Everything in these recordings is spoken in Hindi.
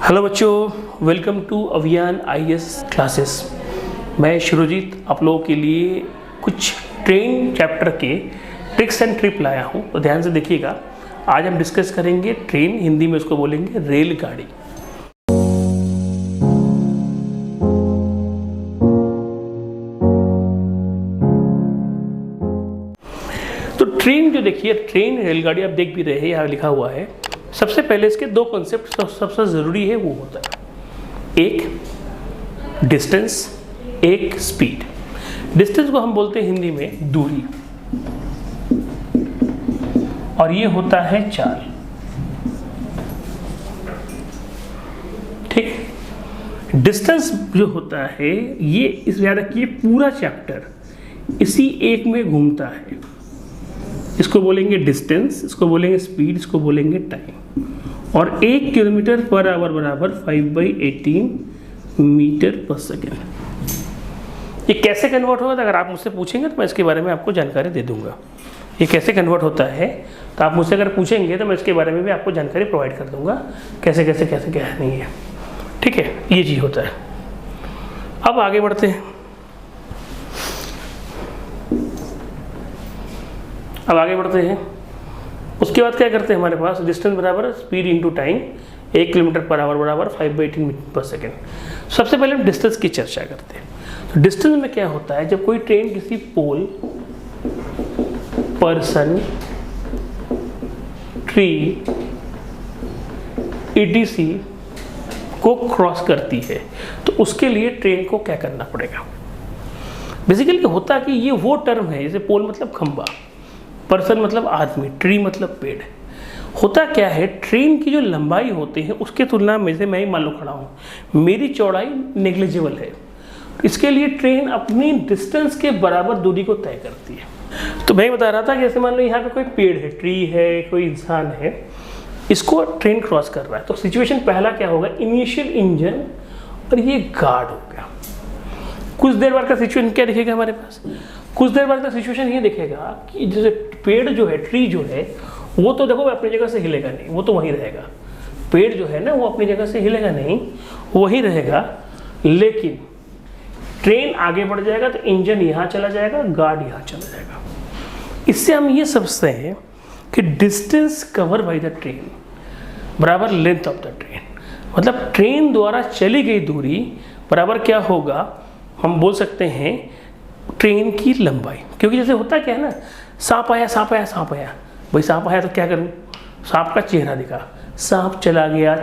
हेलो बच्चों, वेलकम टू अभियान आईएएस क्लासेस। मैं शुरुजीत आप लोगों के लिए कुछ ट्रेन चैप्टर के ट्रिक्स एंड ट्रिप लाया हूँ, तो ध्यान से देखिएगा। आज हम डिस्कस करेंगे ट्रेन, हिंदी में उसको बोलेंगे रेलगाड़ी। तो ट्रेन जो देखिए, ट्रेन रेलगाड़ी आप देख भी रहे हैं, यहाँ लिखा हुआ है। सबसे पहले इसके दो कॉन्सेप्ट सबसे ज़रूरी है, वो होता है एक डिस्टेंस, एक स्पीड। डिस्टेंस को हम बोलते हैं हिंदी में दूरी, और ये होता है चाल। ठीक, डिस्टेंस जो होता है ये इस याद रखिए, पूरा चैप्टर इसी एक में घूमता है। इसको बोलेंगे डिस्टेंस, इसको बोलेंगे स्पीड, इसको बोलेंगे टाइम। और 1 किलोमीटर पर आवर बराबर 5/18 मीटर पर सेकेंड। ये कैसे कन्वर्ट होगा, तो अगर आप मुझसे पूछेंगे तो मैं इसके बारे में आपको जानकारी दे दूंगा। ये कैसे कन्वर्ट होता है, तो आप मुझसे अगर पूछेंगे तो मैं इसके बारे में भी आपको जानकारी प्रोवाइड कर दूंगा, कैसे कैसे कैसे क्या नहीं है। ठीक है, ये चीज़ होता है। अब आगे बढ़ते हैं। उसके बाद क्या करते हैं, हमारे पास डिस्टेंस बराबर speed into time, 1 kilometre per hour बराबर 5/18 मीटर पर सेकेंड। सबसे पहले हम डिस्टेंस की चर्चा करते हैं। तो डिस्टेंस में क्या होता है, जब कोई ट्रेन किसी पोल, पर्सन, ट्री, ईटीसी को क्रॉस करती है, तो उसके लिए ट्रेन को क्या करना पड़ेगा। बेसिकली होता कि ये वो टर्म है, जैसे पोल मतलब खंबा, पर्सन मतलब आदमी, ट्री मतलब पेड़। होता क्या है, ट्रेन की जो लंबाई होती है उसके तुलना में से मैं ही मान लो खड़ा हूँ, मेरी चौड़ाई नेग्लिजिबल है। इसके लिए ट्रेन अपनी डिस्टेंस के बराबर दूरी को तय करती है। तो मैं बता रहा था कि जैसे मान लो यहाँ पे कोई पेड़ है, ट्री है, कोई इंसान है, इसको ट्रेन क्रॉस कर रहा है। तो सिचुएशन पहला क्या होगा, इनिशियल इंजन और ये गार्ड हो गया। कुछ देर बाद का सिचुएशन क्या दिखेगा हमारे पास, कुछ देर बाद का सिचुएशन ये दिखेगा कि जैसे पेड़ जो है, ट्री जो है, वो तो देखो अपनी जगह से हिलेगा नहीं, वो तो वहीं रहेगा। पेड़ जो है ना, वो अपनी जगह से हिलेगा नहीं, वहीं रहेगा। लेकिन ट्रेन आगे बढ़ जाएगा तो इंजन यहाँ चला जाएगा, गार्ड यहाँ चला जाएगा। इससे हम ये समझते हैं कि distance cover by the train बराबर लेंथ ऑफ द ट्रेन, मतलब ट्रेन द्वारा चली गई दूरी बराबर क्या होगा, हम बोल सकते हैं ट्रेन की लंबाई। क्योंकि जैसे होता क्या है ना, सांप आया, भाई सांप आया तो क्या करूं, सांप का चेहरा दिखा, सांप चला गया,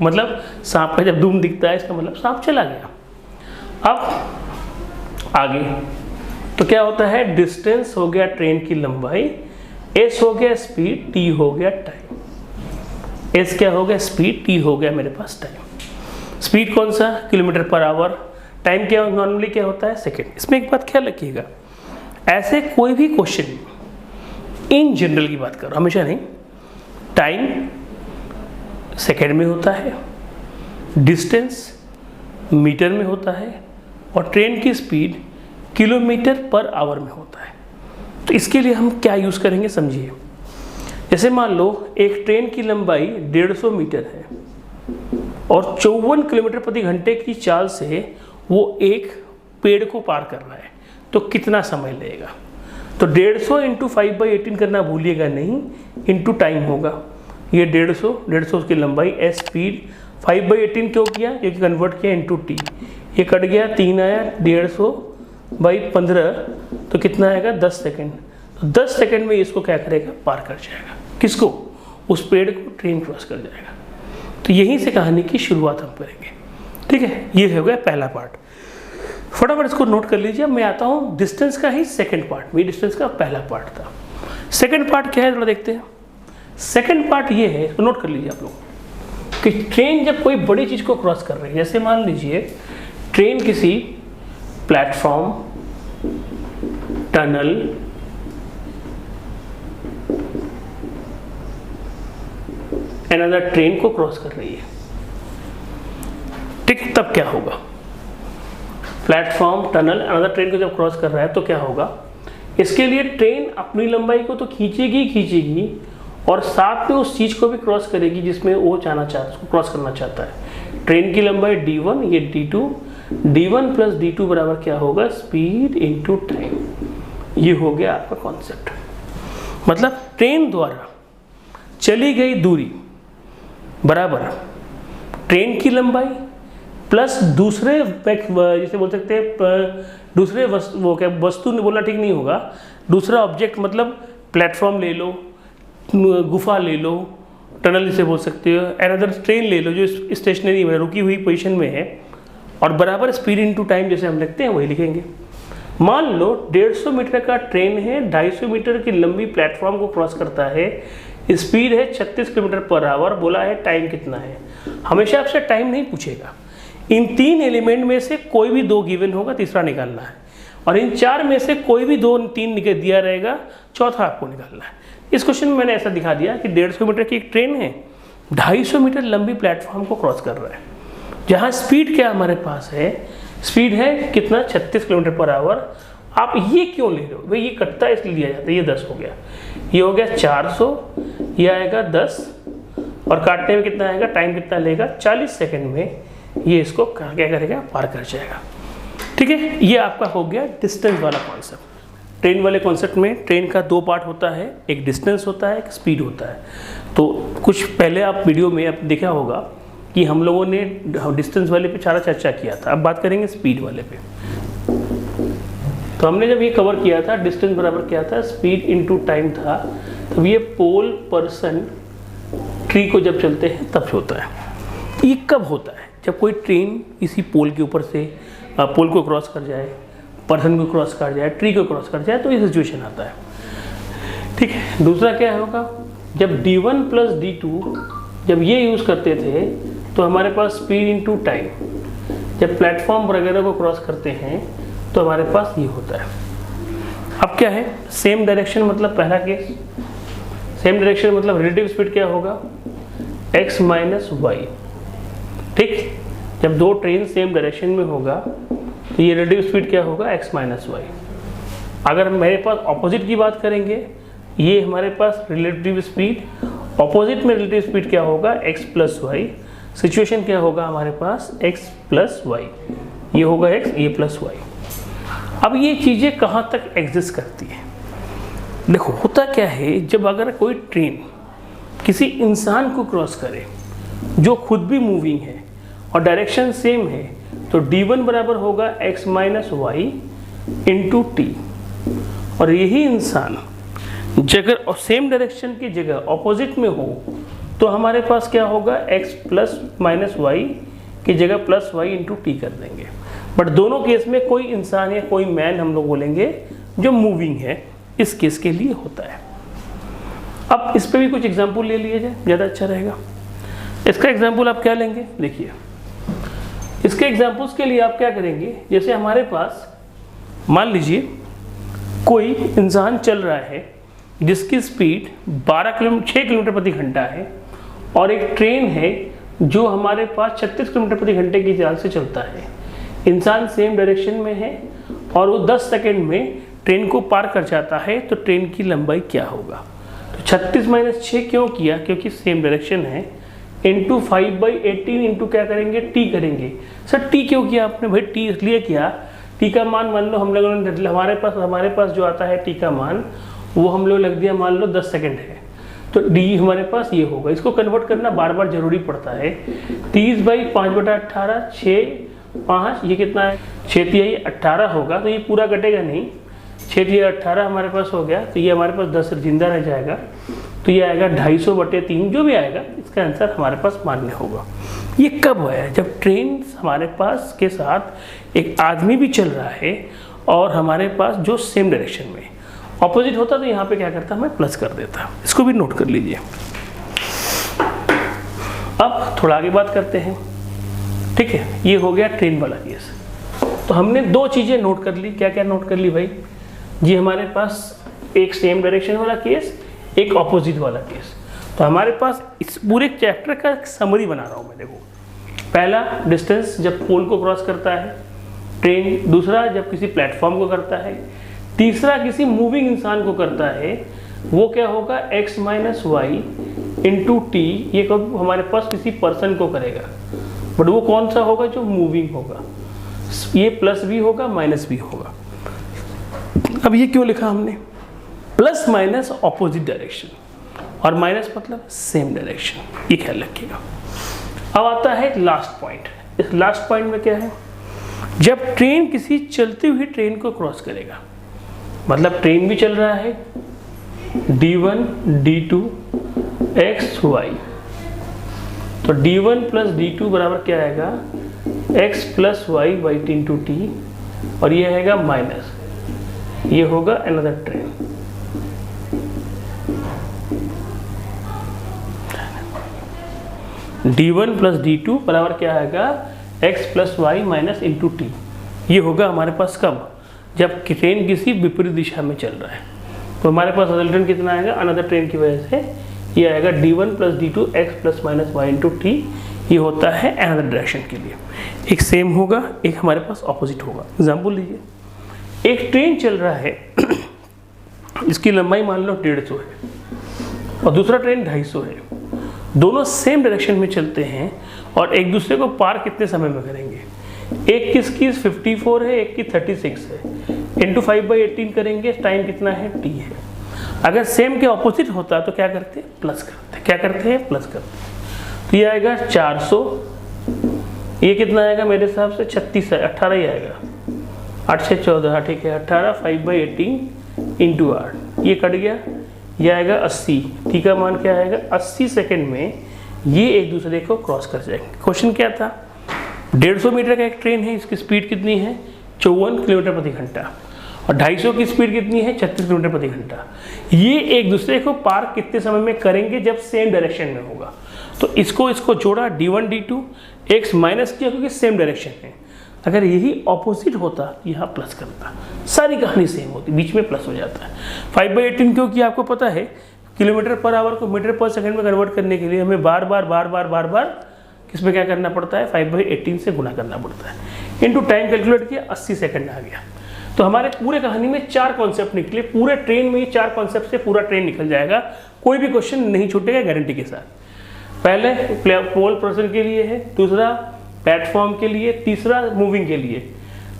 मतलब सांप का जब धूम दिखता है इसका मतलब सांप चला गया। अब आगे तो क्या होता है, डिस्टेंस हो गया ट्रेन की लंबाई, एस हो गया स्पीड, टी हो गया टाइम। एस क्या हो गया, स्पीड, टी हो गया मेरे पास टाइम। स्पीड कौन सा, किलोमीटर पर आवर, टाइम क्या नॉर्मली क्या होता है, सेकेंड। इसमें एक बात ख्याल रखिएगा, ऐसे कोई भी क्वेश्चन इन जनरल की बात करो, हमेशा नहीं, टाइम सेकेंड में होता है, डिस्टेंस मीटर में होता है, और ट्रेन की स्पीड किलोमीटर पर आवर में होता है। तो इसके लिए हम क्या यूज़ करेंगे समझिए। जैसे मान लो एक ट्रेन की लंबाई 150 मीटर है और 54 किलोमीटर प्रति घंटे की चाल से वो एक पेड़ को पार कर रहा है, तो कितना समय लगेगा। तो 150 इंटू 5/18 करना भूलिएगा नहीं, इंटू टाइम होगा। ये 150 की लंबाई, एस स्पीड, 5/18 क्यों किया, क्योंकि कन्वर्ट किया इंटू टी। ये कट गया, 3 आया, 150/15 तो कितना आएगा, 10 सेकेंड। तो 10 सेकेंड में इसको क्या करेगा, पार कर जाएगा। किसको, उस पेड़ को ट्रेन क्रॉस कर जाएगा। तो यहीं से कहानी की शुरुआत हम करेंगे। ठीक है, ये हो गया पहला पार्ट। फटाफट इसको नोट कर लीजिए। मैं आता हूँ डिस्टेंस का ही सेकंड पार्ट, मेरी डिस्टेंस का पहला पार्ट था। सेकंड पार्ट क्या है, थोड़ा देखते हैं। सेकंड पार्ट ये है, तो नोट कर लीजिए आप लोग, कि ट्रेन जब कोई बड़ी चीज़ को क्रॉस कर रही है, जैसे मान लीजिए ट्रेन किसी प्लेटफॉर्म, टनल, अनदर ट्रेन को क्रॉस कर रही है। ठीक है, तब क्या होगा, प्लेटफॉर्म, टनल, अनदर ट्रेन को जब क्रॉस कर रहा है तो क्या होगा, इसके लिए ट्रेन अपनी लंबाई को तो खींचेगी और साथ में उस चीज़ को भी क्रॉस करेगी जिसमें वो जाना चाहता है, उसको क्रॉस करना चाहता है। ट्रेन की लंबाई d1, ये d2, d1 प्लस d2 बराबर क्या होगा, स्पीड इंटू टाइम। ये हो गया आपका कॉन्सेप्ट। मतलब ट्रेन द्वारा चली गई दूरी बराबर ट्रेन की लंबाई प्लस दूसरे, जैसे बोल सकते हैं दूसरे वस्तु ने बोलना ठीक नहीं होगा, दूसरा ऑब्जेक्ट मतलब प्लेटफॉर्म ले लो, गुफा ले लो, टनल जिसे बोल सकते हो, अनदर ट्रेन ले लो जो स्टेशनरी में रुकी हुई पोजीशन में है, और बराबर स्पीड इनटू टाइम जैसे हम लिखते हैं वही लिखेंगे। मान लो 150 मीटर का ट्रेन है, 250 मीटर की लंबी प्लेटफॉर्म को क्रॉस करता है, स्पीड है 36 किलोमीटर पर आवर, बोला है टाइम कितना है। हमेशा आपसे टाइम नहीं पूछेगा, इन 3 एलिमेंट में से कोई भी 2 गिवन होगा, तीसरा निकालना है, और इन 4 में से कोई भी 2-3 दिया रहेगा, चौथा आपको निकालना है। इस क्वेश्चन में मैंने ऐसा दिखा दिया कि 150 मीटर की एक ट्रेन है, 250 मीटर लंबी प्लेटफॉर्म को क्रॉस कर रहा है, जहाँ स्पीड क्या हमारे पास है, स्पीड है कितना, 36 किलोमीटर पर आवर। आप ये क्यों ले रहे हो भाई, ये कटता है इसलिए लिया जाता है, ये 10 हो गया, ये हो गया 400, ये आएगा 10, और काटने में कितना आएगा, टाइम कितना लेगा, 40 सेकेंड में ये इसको क्या करेगा, पार कर जाएगा। ठीक है, ये आपका हो गया डिस्टेंस वाला कॉन्सेप्ट। ट्रेन वाले कॉन्सेप्ट में ट्रेन का 2 पार्ट होता है, एक डिस्टेंस होता है, एक स्पीड होता है। तो कुछ पहले आप वीडियो में आप देखा होगा कि हम लोगों ने डिस्टेंस वाले पे सारा चर्चा किया था। अब बात करेंगे स्पीड वाले पे। तो हमने जब ये कवर किया था, डिस्टेंस बराबर क्या था, स्पीड इनटू टाइम था, तब ये पोल पर्सन ट्री को जब चलते हैं तब होता है। ये कब होता है, जब कोई ट्रेन इसी पोल के ऊपर से पोल को क्रॉस कर जाए, पर्सन को क्रॉस कर जाए, ट्री को क्रॉस कर जाए, तो ये सिचुएशन आता है। ठीक है, दूसरा क्या होगा, जब d1 प्लस d2 जब ये यूज़ करते थे तो हमारे पास स्पीड इनटू टाइम, जब प्लेटफॉर्म वगैरह को क्रॉस करते हैं तो हमारे पास ये होता है। अब क्या है, सेम डायरेक्शन, मतलब पहला केस सेम डायरेक्शन मतलब रिलेटिव स्पीड क्या होगा, x माइनस वाई। ठीक, जब 2 ट्रेन सेम डायरेक्शन में होगा तो ये रिलेटिव स्पीड क्या होगा, x माइनस वाई। अगर मेरे पास ऑपोजिट की बात करेंगे, ये हमारे पास रिलेटिव स्पीड, ऑपोजिट में रिलेटिव स्पीड क्या होगा, x प्लस वाई। सिचुएशन क्या होगा हमारे पास, x प्लस वाई, ये होगा x, ये प्लस वाई। अब ये चीज़ें कहाँ तक एग्जिस्ट करती है, देखो होता क्या है, जब अगर कोई ट्रेन किसी इंसान को क्रॉस करे जो खुद भी मूविंग है और डायरेक्शन सेम है, तो d1 बराबर होगा x minus y into t. और यही इंसान जगह और सेम डायरेक्शन की जगह ऑपोजिट में हो तो हमारे पास क्या होगा, x प्लस माइनस वाई की जगह प्लस वाई इंटू टी कर देंगे। बट दोनों केस में कोई इंसान या कोई मैन हम लोग बोलेंगे जो मूविंग है, इस केस के लिए होता है। अब इस पे भी कुछ एग्जाम्पल ले लिए जाए, ज़्यादा अच्छा रहेगा। इसका एग्जाम्पल आप क्या लेंगे, देखिए इसके एग्जाम्पल्स के लिए आप क्या करेंगे, जैसे हमारे पास मान लीजिए कोई इंसान चल रहा है जिसकी स्पीड 6 किलोमीटर प्रति घंटा है, और एक ट्रेन है जो हमारे पास 36 किलोमीटर प्रति घंटे की चाल से चलता है। इंसान सेम डायरेक्शन में है और वो 10 सेकेंड में ट्रेन को पार कर जाता है, तो ट्रेन की लंबाई क्या होगा। तो 36 माइनस 6 क्यों किया, क्योंकि सेम डायरेक्शन है, इंटू 5/18 इंटू क्या करेंगे, टी करेंगे। सर टी क्यों किया आपने, भाई टी इसलिए किया, टी का मान मान लो हम लोगों ने हमारे पास जो आता है टी का मान, वो हम लोग लग दिया मान लो 10 सेकेंड है, तो डी हमारे पास ये होगा। इसको कन्वर्ट करना बार बार जरूरी पड़ता है। 30/5/18, 6/5, ये कितना है, 6 18 होगा, तो ये पूरा कटेगा नहीं, 6 18 हमारे पास हो गया, तो ये हमारे पास 10 जिंदा रह जाएगा, तो ये आएगा 250/3, जो भी आएगा इसका आंसर हमारे पास मान्य होगा। ये कब आया, जब ट्रेन हमारे पास के साथ एक आदमी भी चल रहा है और हमारे पास जो सेम डायरेक्शन में ऑपोजिट होता, तो यहाँ पे क्या करता, मैं प्लस कर देता। इसको भी नोट कर लीजिए। अब थोड़ा आगे बात करते हैं। ठीक है, ये हो गया ट्रेन वाला केस। तो हमने 2 चीज़ें नोट कर ली, क्या क्या नोट कर ली भाई जी, हमारे पास एक सेम डायरेक्शन वाला केस, एक ऑपोजिट वाला केस। तो हमारे पास इस पूरे चैप्टर का समरी बना रहा हूँ मैं। देखो, पहला डिस्टेंस जब पोल को क्रॉस करता है ट्रेन, दूसरा जब किसी प्लेटफॉर्म को करता है, तीसरा किसी मूविंग इंसान को करता है, वो क्या होगा x minus y into t. ये हमारे पास किसी पर्सन को करेगा, बट वो कौन सा होगा, जो मूविंग होगा। ये प्लस भी होगा माइनस भी होगा। अब ये क्यों लिखा हमने, प्लस माइनस ऑपोजिट डायरेक्शन और माइनस मतलब सेम डायरेक्शन, ये ख्याल रखिएगा। अब आता है लास्ट पॉइंट। इस लास्ट पॉइंट में क्या है, जब ट्रेन किसी चलती हुई ट्रेन को क्रॉस करेगा, मतलब ट्रेन भी चल रहा है, d1 d2 x y, तो d1 प्लस d2 बराबर क्या आएगा, x plus y by into t, और ये आएगा माइनस, ये होगा another train. d1 plus d2 बराबर क्या आएगा, x plus y minus into t. ये होगा हमारे पास कब, जब ट्रेन किसी विपरीत दिशा में चल रहा है। तो हमारे पास रिजल्टेंट कितना आएगा, अनदर ट्रेन की वजह से ये आएगा d1 plus d2 x plus minus y into t. ये होता है अनदर डायरेक्शन के लिए। एक सेम होगा, एक हमारे पास ऑपोजिट होगा। एग्जाम्पल लीजिए, एक ट्रेन चल रहा है इसकी लंबाई मान लो 150 है और दूसरा ट्रेन 250 है। दोनों सेम डायरेक्शन में चलते हैं और एक दूसरे को पार कितने समय में करेंगे, एक किसकी 54 है, एक की 36 है, इंटू 5/18 करेंगे, टाइम कितना है, t है। अगर सेम के ऑपोजिट होता तो क्या करते हैं, प्लस करते हैं। क्या करते हैं, प्लस करते हैं। तो ये आएगा 400, ये कितना आएगा मेरे हिसाब से 36 है, 18 ही आएगा, 8 से 14, ठीक है, 18 5/18 इंटू 8, ये कट गया, ये आएगा 80। टी का मान क्या आएगा, 80 सेकेंड में ये एक दूसरे को क्रॉस कर जाएंगे। क्वेश्चन क्या था, 150 मीटर का एक ट्रेन है, इसकी स्पीड कितनी है, 54 किलोमीटर प्रति घंटा, और 250 की स्पीड कितनी है, 36 किलोमीटर प्रति घंटा। ये एक दूसरे को पार कितने समय में करेंगे, जब सेम डायरेक्शन में होगा। तो इसको जोड़ा, d1 d2 x माइनस किया क्योंकि सेम डायरेक्शन है। अगर यही ऑपोजिट होता, यहाँ प्लस करता, सारी कहानी सेम होती, बीच में प्लस हो जाता है। 5/18 क्योंकि आपको पता है किलोमीटर पर आवर को मीटर पर सेकंड में कन्वर्ट करने के लिए हमें बार बार किसमें क्या करना पड़ता है, 5/18 से गुना करना पड़ता है। इनटू टाइम कैलकुलेट किया, 80 सेकंड आ गया। तो हमारे पूरे कहानी में 4 कॉन्सेप्ट निकले, पूरे ट्रेन में ये 4 कॉन्सेप्ट से पूरा ट्रेन निकल जाएगा, कोई भी क्वेश्चन नहीं छूटेगा गारंटी के साथ। पहले पोल पर्सन के लिए है, दूसरा प्लेटफॉर्म के लिए, तीसरा मूविंग के लिए,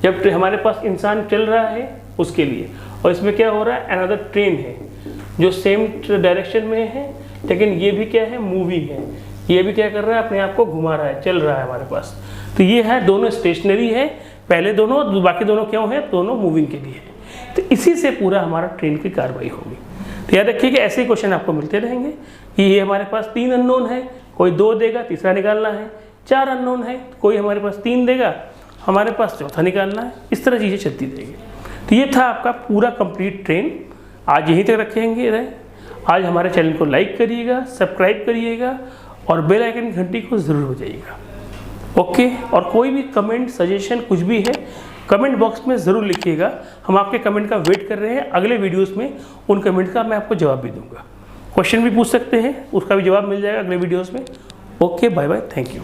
जब हमारे पास इंसान चल रहा है उसके लिए, और इसमें क्या हो रहा है, अनदर ट्रेन है जो सेम डायरेक्शन में है, लेकिन ये भी क्या है, मूविंग है, ये भी क्या कर रहा है, अपने आप को घुमा रहा है, चल रहा है हमारे पास। तो ये है, दोनों स्टेशनरी है, पहले दोनों, बाकी दोनों क्यों है, दोनों मूविंग के लिए है। तो इसी से पूरा हमारा ट्रेन की कार्रवाई होगी। तो याद रखिए कि ऐसे क्वेश्चन आपको मिलते रहेंगे कि ये हमारे पास 3 अननोन है, कोई 2 देगा, तीसरा निकालना है, 4 अननोन है, कोई हमारे पास 3 देगा, हमारे पास चौथा निकालना है। इस तरह चीज़ें चलती रहेगी। तो ये था आपका पूरा कंप्लीट ट्रेन। आज यहीं तक रखेंगे रहे। आज हमारे चैनल को लाइक करिएगा, सब्सक्राइब करिएगा और बेल आइकन घंटी को ज़रूर बजाइएगा। ओके, और कोई भी कमेंट, सजेशन कुछ भी है, कमेंट बॉक्स में ज़रूर लिखिएगा। हम आपके कमेंट का वेट कर रहे हैं। अगले वीडियोस में उन कमेंट का मैं आपको जवाब भी दूंगा। क्वेश्चन भी पूछ सकते हैं, उसका भी जवाब मिल जाएगा अगले वीडियोस में। Okay, bye bye, thank you.